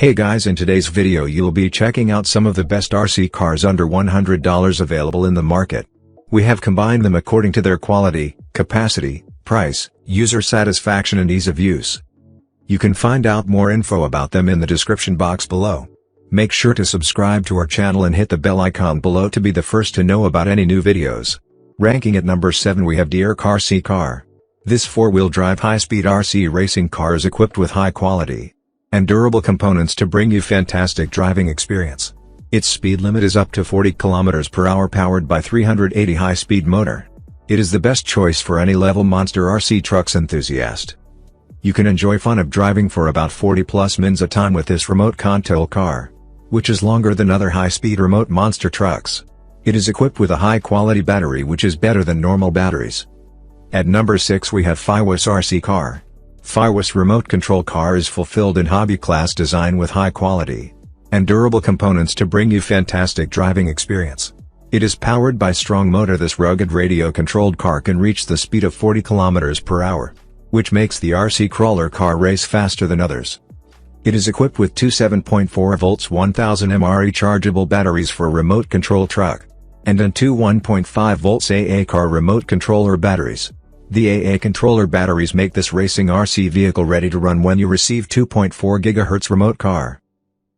Hey guys, in today's video you'll be checking out some of the best RC cars under $100 available in the market. We have combined them according to their quality, capacity, price, user satisfaction and ease of use. You can find out more info about them in the description box below. Make sure to subscribe to our channel and hit the bell icon below to be the first to know about any new videos. Ranking at number 7 we have Deer RC Car. This 4-wheel drive high-speed RC racing car is equipped with high-quality and durable components to bring you fantastic driving experience. Its speed limit is up to 40 km/h powered by 380 high-speed motor. It is the best choice for any level monster RC trucks enthusiast. You can enjoy fun of driving for about 40+ minutes a time with this remote control car, which is longer than other high-speed remote monster trucks. It is equipped with a high-quality battery which is better than normal batteries. At number 6 we have Fiwas RC Car. Fiwas remote control car is fulfilled in hobby class design with high quality and durable components to bring you fantastic driving experience. It is powered by strong motor. This rugged radio controlled car can reach the speed of 40 km/h, which makes the RC crawler car race faster than others. It is equipped with two 7.4 volts 1000 mAh rechargeable batteries for remote control truck and two 1.5 volts AA car remote controller batteries. The AA controller batteries make this racing RC vehicle ready to run when you receive 2.4 GHz remote car.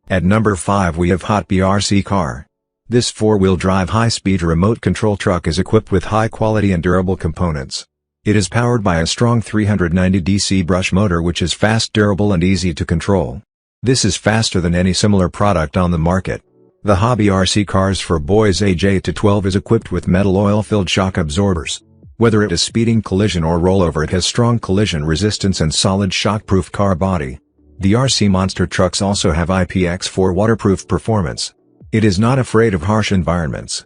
At number 5 we have Hami RC Car. This 4-wheel drive high-speed remote control truck is equipped with high-quality and durable components. It is powered by a strong 390 DC brush motor which is fast, durable and easy to control. This is faster than any similar product on the market. The Hami RC Cars for boys age 8 to 12 is equipped with metal oil-filled shock absorbers. Whether it is speeding, collision or rollover, it has strong collision resistance and solid shock-proof car body. The RC monster trucks also have IPX4 waterproof performance. It is not afraid of harsh environments.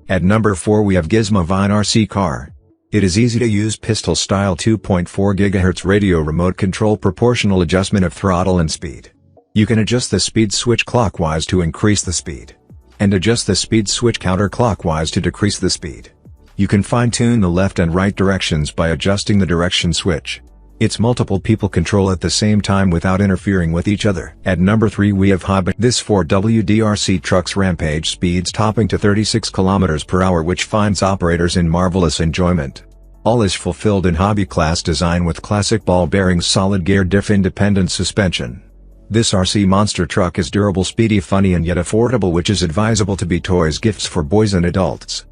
At number 4 we have Gizmo Vine RC Car. It is easy to use pistol-style 2.4 GHz radio remote control proportional adjustment of throttle and speed. You can adjust the speed switch clockwise to increase the speed, and adjust the speed switch counterclockwise to decrease the speed. You can fine-tune the left and right directions by adjusting the direction switch. It's multiple people control at the same time without interfering with each other. At number 3 we have Hami. This 4WD truck's rampage speeds topping to 36 km/h which finds operators in marvelous enjoyment. All is fulfilled in hobby class design with classic ball bearings, solid gear, diff independent suspension. This RC monster truck is durable, speedy, funny and yet affordable, which is advisable to be toys gifts for boys and adults.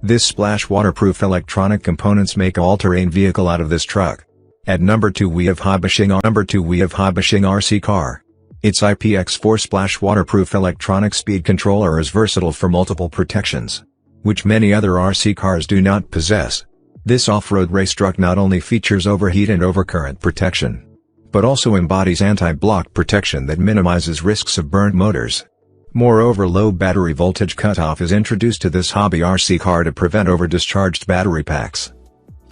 This splash waterproof electronic components make all-terrain vehicle out of this truck. At number 2 we have Hami RC Car. Its IPX4 splash waterproof electronic speed controller is versatile for multiple protections, which many other RC cars do not possess. This off-road race truck not only features overheat and overcurrent protection, but also embodies anti-block protection that minimizes risks of burnt motors. Moreover, low battery voltage cutoff is introduced to this Hami RC car to prevent over-discharged battery packs.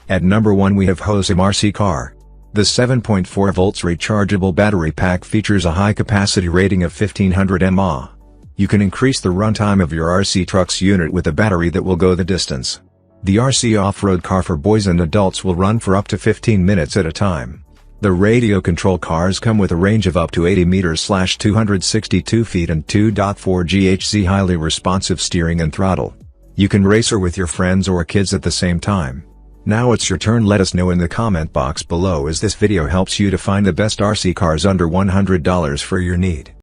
At number 1 we have Hami RC Car. The 7.4 volts rechargeable battery pack features a high-capacity rating of 1500 mAh. You can increase the runtime of your RC truck's unit with a battery that will go the distance. The RC off-road car for boys and adults will run for up to 15 minutes at a time. The radio control cars come with a range of up to 80 meters/262 feet and 2.4 GHz highly responsive steering and throttle. You can race her with your friends or kids at the same time. Now it's your turn. Let us know in the comment box below as this video helps you to find the best RC cars under $100 for your need.